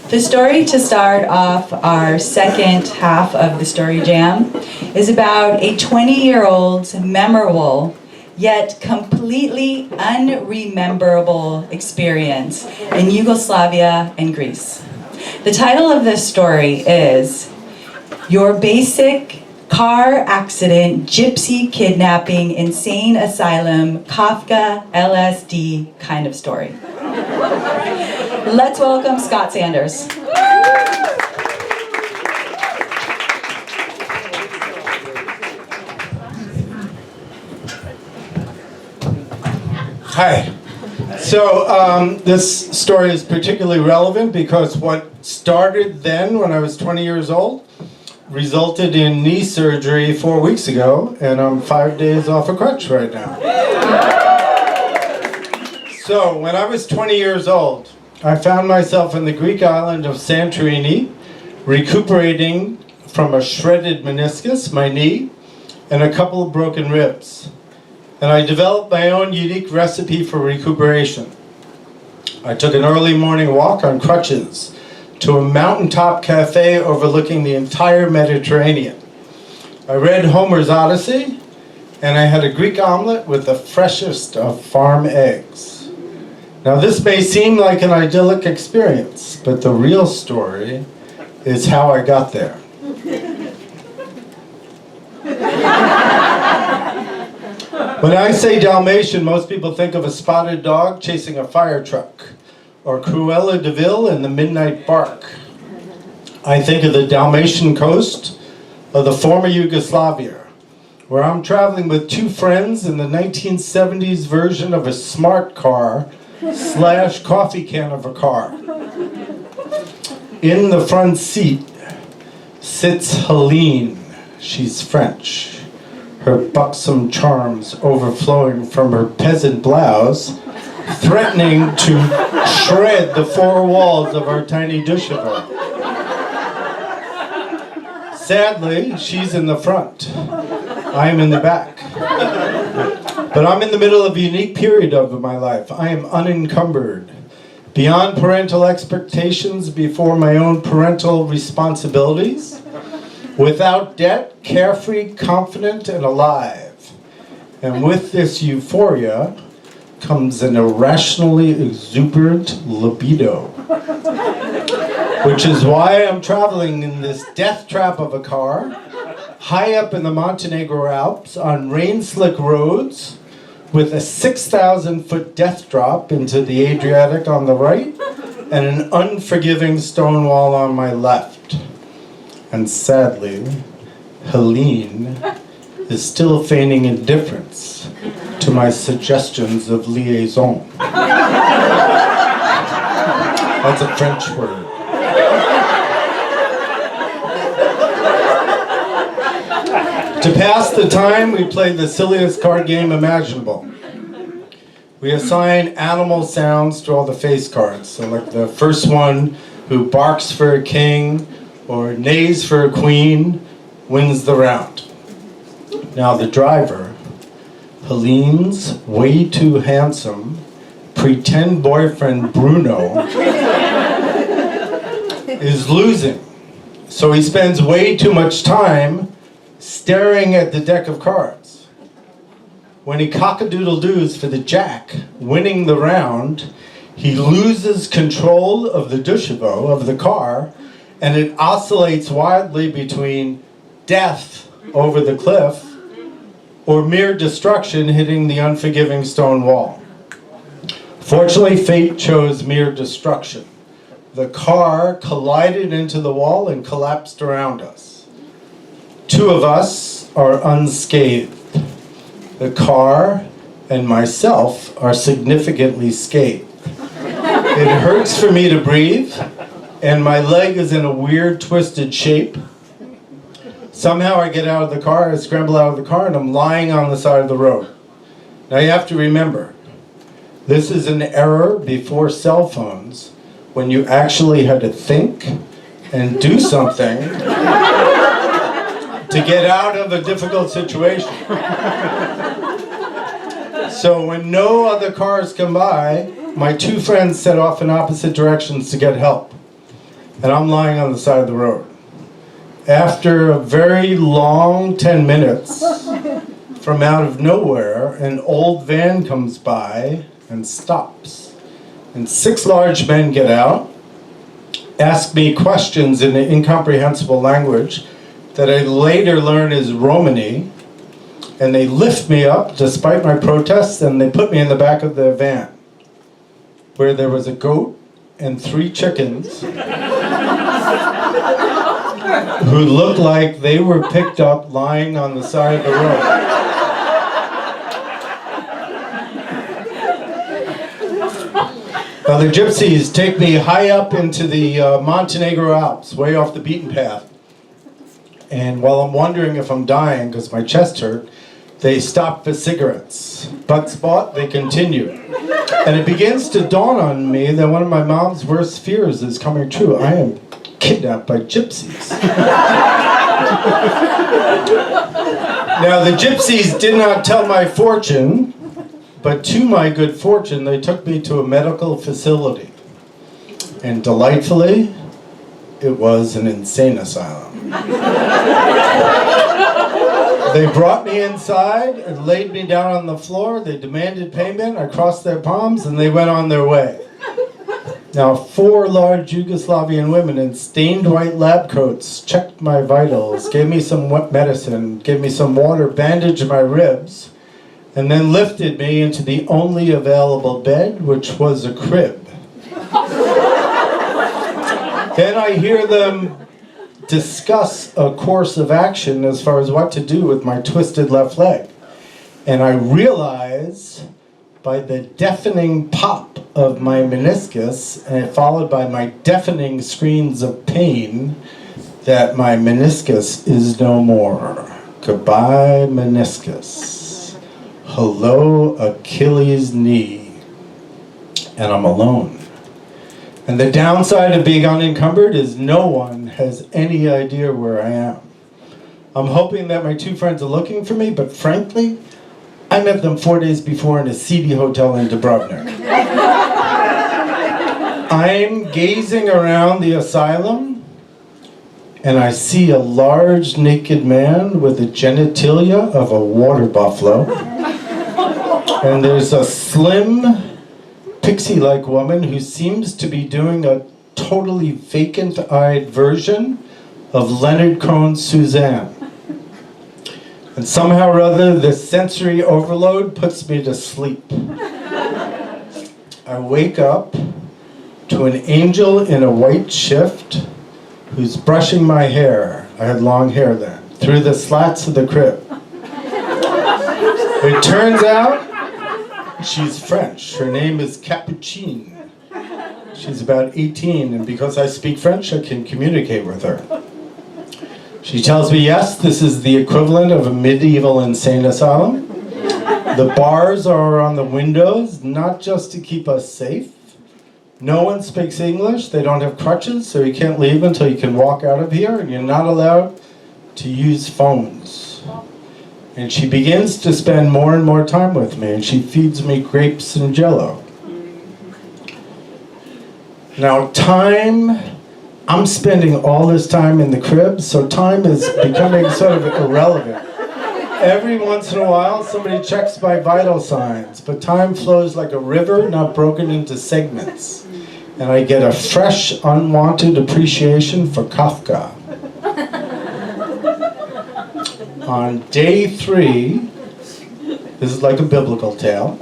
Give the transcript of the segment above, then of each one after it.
The story to start off our second half of the Story Jam is about a 20-year-old's memorable yet completely unrememberable experience in Yugoslavia and Greece. The title of this story is Your Basic Car Accident, Gypsy Kidnapping, Insane Asylum, Kafka, LSD kind of story. Let's welcome Scott Sanders. Hi. So this story is particularly relevant because what started then when I was 20 years old resulted in knee surgery 4 weeks ago, and I'm 5 days off a crutch right now. So when I was 20 years old, I found myself in the Greek island of Santorini, recuperating from a shredded meniscus, my knee, and a couple of broken ribs. And I developed my own unique recipe for recuperation. I took an early morning walk on crutches to a mountaintop cafe overlooking the entire Mediterranean. I read Homer's Odyssey, and I had a Greek omelet with the freshest of farm eggs. Now this may seem like an idyllic experience, but the real story is how I got there. When I say Dalmatian, most people think of a spotted dog chasing a fire truck, or Cruella de Vil in the Midnight Bark. I think of the Dalmatian Coast of the former Yugoslavia, where I'm traveling with two friends in the 1970s version of a smart car / coffee can of a car. In the front seat sits Helene. She's French, her buxom charms overflowing from her peasant blouse, threatening to shred the four walls of our tiny dushevo. Sadly, she's in the front. I am in the back. But I'm in the middle of a unique period of my life. I am unencumbered, beyond parental expectations, before my own parental responsibilities, without debt, carefree, confident, and alive. And with this euphoria comes an irrationally exuberant libido, which is why I'm traveling in this death trap of a car, high up in the Montenegro Alps, on rain-slick roads, with a 6,000-foot death drop into the Adriatic on the right, and an unforgiving stone wall on my left. And sadly, Helene is still feigning indifference to my suggestions of liaison. That's a French word. To pass the time, we played the silliest card game imaginable. We assign animal sounds to all the face cards. So like the first one who barks for a king or neighs for a queen wins the round. Now the driver, Helene's way too handsome pretend boyfriend Bruno, is losing. So he spends way too much time staring at the deck of cards. When he cock-a-doodle-doos for the jack, winning the round, he loses control of the dushevo, of the car, and it oscillates wildly between death over the cliff or mere destruction hitting the unforgiving stone wall. Fortunately, fate chose mere destruction. The car collided into the wall and collapsed around us. Two of us are unscathed. The car and myself are significantly scathed. It hurts for me to breathe, and my leg is in a weird twisted shape. Somehow I get out of the car, I scramble out of the car, and I'm lying on the side of the road. Now you have to remember, this is an era before cell phones, when you actually had to think and do something to get out of a difficult situation. So when no other cars come by, my two friends set off in opposite directions to get help. and I'm lying on the side of the road. After a very long 10 minutes, from out of nowhere, an old van comes by and stops. And 6 large men get out, ask me questions in an incomprehensible language that I later learn is Romani, and they lift me up despite my protests, and they put me in the back of the van, where there was a goat and 3 chickens who looked like they were picked up lying on the side of the road. Now the gypsies take me high up into the Montenegro Alps, way off the beaten path. And while I'm wondering if I'm dying because my chest hurt, they stop for cigarettes. But spot, they continue. And it begins to dawn on me that one of my mom's worst fears is coming true. I am kidnapped by gypsies. Now the gypsies did not tell my fortune, but to my good fortune, they took me to a medical facility. And delightfully, it was an insane asylum. They brought me inside and laid me down on the floor. They demanded payment. I crossed their palms and they went on their way. Now 4 large Yugoslavian women in stained white lab coats checked my vitals, gave me some wet medicine, gave me some water, bandaged my ribs, and then lifted me into the only available bed, which was a crib. Then I hear them discuss a course of action as far as what to do with my twisted left leg. And I realize by the deafening pop of my meniscus, and followed by my deafening screams of pain, that my meniscus is no more. Goodbye, meniscus. Hello, Achilles knee. And I'm alone. And the downside of being unencumbered is no one has any idea where I am. I'm hoping that my 2 friends are looking for me, but frankly, I met them 4 days before in a seedy hotel in Dubrovnik. I'm gazing around the asylum, and I see a large naked man with the genitalia of a water buffalo. And there's a slim, pixie-like woman who seems to be doing a totally vacant-eyed version of Leonard Cohen's Suzanne. And somehow or other, this sensory overload puts me to sleep. I wake up to an angel in a white shift who's brushing my hair. I had long hair then, through the slats of the crib. It turns out she's French. Her name is Capucine. She's about 18, and because I speak French, I can communicate with her. She tells me, yes, this is the equivalent of a medieval insane asylum. The bars are on the windows, not just to keep us safe. No one speaks English. They don't have crutches, so you can't leave until you can walk out of here, and you're not allowed to use phones. And she begins to spend more and more time with me, and she feeds me grapes and jello. Now I'm spending all this time in the crib, so time is becoming sort of irrelevant. Every once in a while, somebody checks my vital signs, but time flows like a river, not broken into segments. And I get a fresh, unwanted appreciation for Kafka. On day 3, this is like a biblical tale.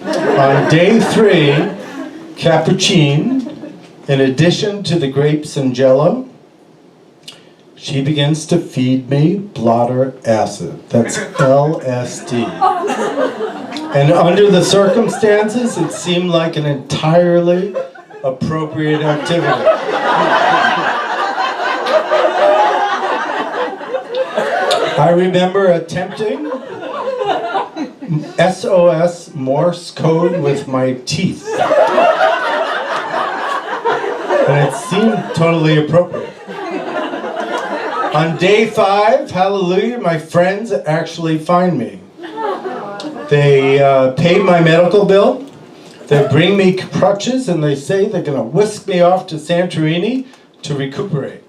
On day 3, Capucine, in addition to the grapes and jello, she begins to feed me blotter acid. That's LSD. And under the circumstances, it seemed like an entirely appropriate activity. I remember attempting SOS Morse code with my teeth. And it seemed totally appropriate. On day 5, hallelujah, my friends actually find me. They pay my medical bill. They bring me crutches and they say they're going to whisk me off to Santorini to recuperate.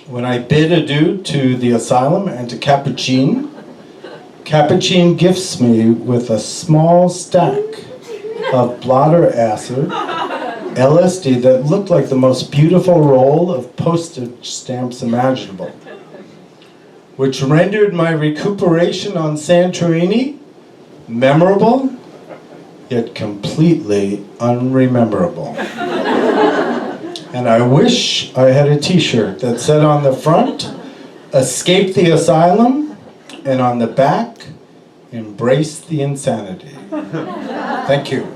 When I bid adieu to the asylum and to Capuchin, Capuchin gifts me with a small stack of blotter acid, LSD, that looked like the most beautiful roll of postage stamps imaginable, which rendered my recuperation on Santorini memorable, yet completely unrememberable. And I wish I had a t-shirt that said on the front, "Escape the asylum," and on the back, "Embrace the insanity." Thank you.